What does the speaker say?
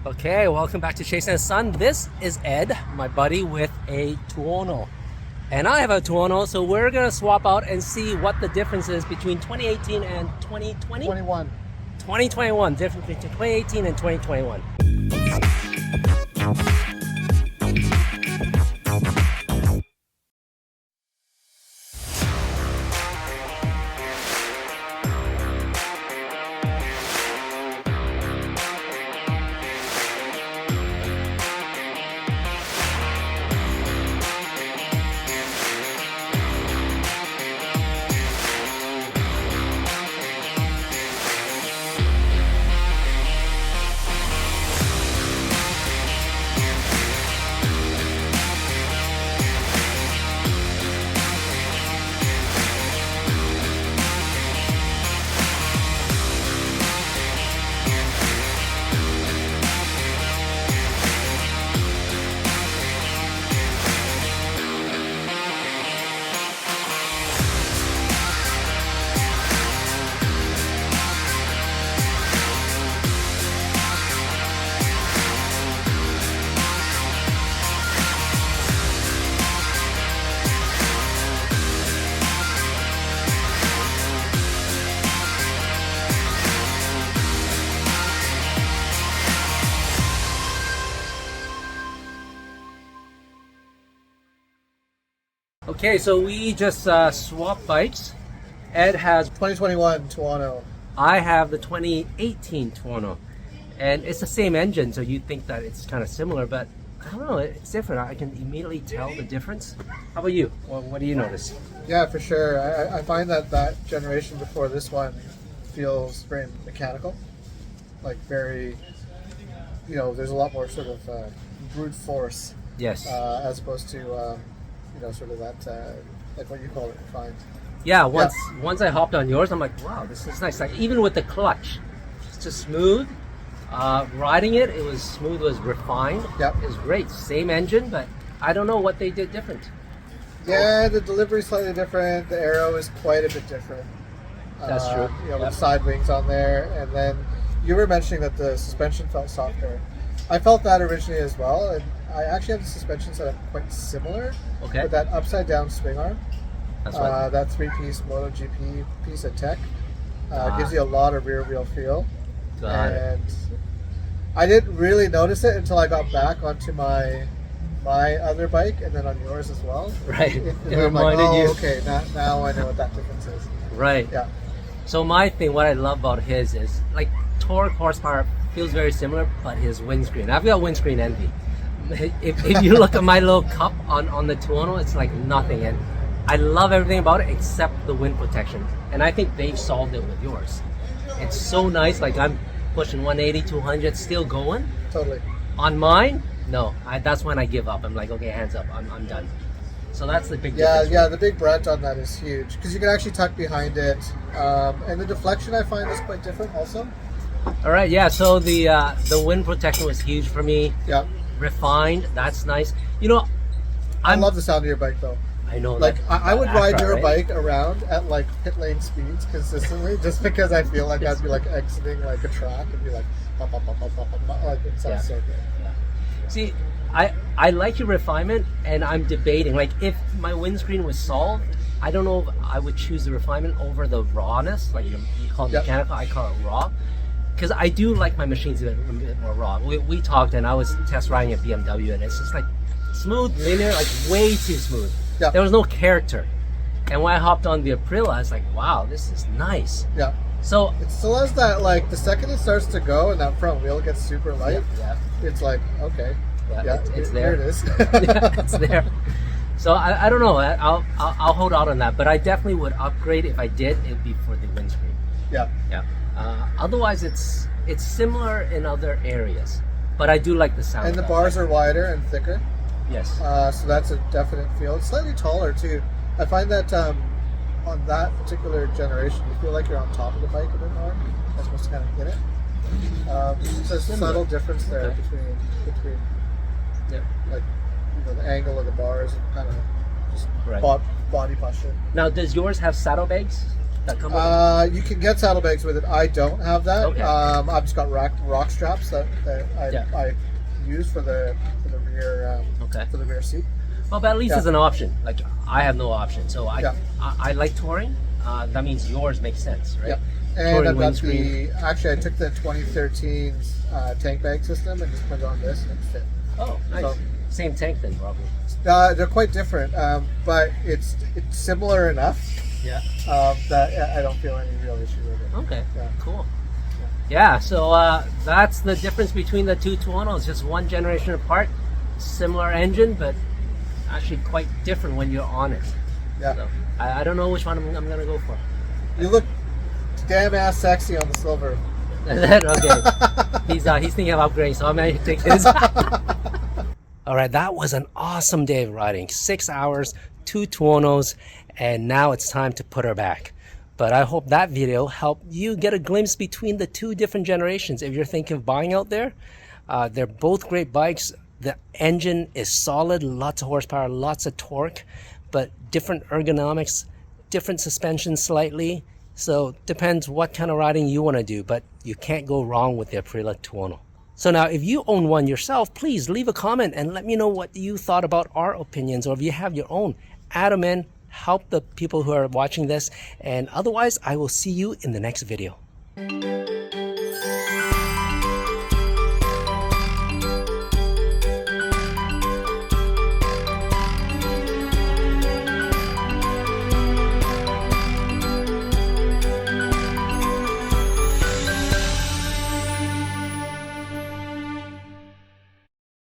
Okay, welcome back to Chase and Son. This is Ed, my buddy with a Tuono. And I have a Tuono, so we're gonna swap out and see what the difference is between 2018 and 2020? 21. 2021, difference between 2018 and 2021. Okay, so we just swapped bikes. Ed has, 2021 Tuono. I have the 2018 Tuono. And it's the same engine, so you'd think that it's kind of similar, but I don't know, it's different. I can immediately tell the difference. How about you? Well, what do you notice? Yeah, for sure. I find that generation before this one feels very mechanical. Like very, there's a lot more sort of brute force. Yes. As opposed to, sort of that, like what you call it, refined. Yeah, once I hopped on yours, I'm like, wow, this is nice. Like even with the clutch, it's just smooth. Riding it was smooth, was refined. Yep. It was great. Same engine, but I don't know what they did different. Yeah, the delivery is slightly different. The aero is quite a bit different. That's true. With side wings on there, and then you were mentioning that the suspension felt softer. I felt that originally as well, and I actually have the suspension set up quite similar. Okay. With that upside down swing arm. That's right. That 3-piece MotoGP piece of tech gives you a lot of rear wheel feel. Got it. And I didn't really notice it until I got back onto my other bike and then on yours as well. Right. And It I'm like, reminded you. okay, now I know what that difference is. Right. Yeah. So my thing, what I love about his is like torque, horsepower feels very similar, but his windscreen. I've got windscreen envy. If you look at my little cup on the Tuono, it's like nothing. And I love everything about it except the wind protection. And I think they've solved it with yours. It's so nice. Like I'm pushing 180, 200, still going. Totally. On mine, no. That's when I give up. I'm like, okay, hands up. I'm done. So that's the big difference. Yeah, the big brunt on that is huge because you can actually tuck behind it, and the deflection I find is quite different also. All right, yeah. So the wind protection was huge for me. Yeah. Refined, that's nice. I love the sound of your bike though. I know. Like I would ride your right? bike around at like pit lane speeds consistently, just because I feel like I'd be like exiting like a track and be like, pop, pop, pop, pop, pop, pop. Like it sounds so good. Yeah. See, I like your refinement, and I'm debating. Like if my windscreen was solved, I don't know if I would choose the refinement over the rawness. Like you call it mechanical, I call it raw. Because I do like my machines a bit more raw. We talked, and I was test riding a BMW, and it's just like smooth, linear, like way too smooth. Yeah. There was no character. And when I hopped on the Aprilia, I was like, wow, this is nice. Yeah. So it still has that, like the second it starts to go and that front wheel gets super light, it's like, okay. Yeah, it's there. There it is. Yeah, it's there. So I don't know. I'll hold out on that, but I definitely would upgrade if I did. It'd be for the windscreen. Yeah. Yeah. Otherwise, it's similar in other areas, but I do like the sound. And the bars are wider and thicker. Yes. So that's a definite feel. It's slightly taller too. I find that on that particular generation, you feel like you're on top of the bike a bit more, as opposed to kind of hit it. There's a subtle difference there between like the angle of the bars and kind of just body posture. Now, does yours have saddlebags? that come with it? You can get saddlebags with it. I don't have that. Okay. I've just got rock straps that I use for the rear for the rear seat. Well, but at least it's an option. Like I have no option, so I like touring. That means yours makes sense, right? Yeah. And I've got actually I took the 2013 tank bag system and just put it on this and it fit. Oh, nice. So, same tank then, probably. They're quite different, but it's similar enough. Yeah. That I don't feel any real issue with it. Okay. Yeah. Cool. Yeah. So that's the difference between the two Tuonos. Just one generation apart, similar engine, but actually quite different when you're on it. Yeah. So, I don't know which one I'm gonna go for. You look damn ass sexy on the silver. Okay. He's thinking of upgrading, so I'm gonna take his. All right, that was an awesome day of riding. 6 hours, 2 Tuonos, and now it's time to put her back. But I hope that video helped you get a glimpse between the two different generations. If you're thinking of buying out there, they're both great bikes. The engine is solid, lots of horsepower, lots of torque, but different ergonomics, different suspension slightly. So depends what kind of riding you want to do, but you can't go wrong with the Aprilia Tuono. So now if you own one yourself, please leave a comment and let me know what you thought about our opinions, or if you have your own, add them in, help the people who are watching this. And otherwise, I will see you in the next video.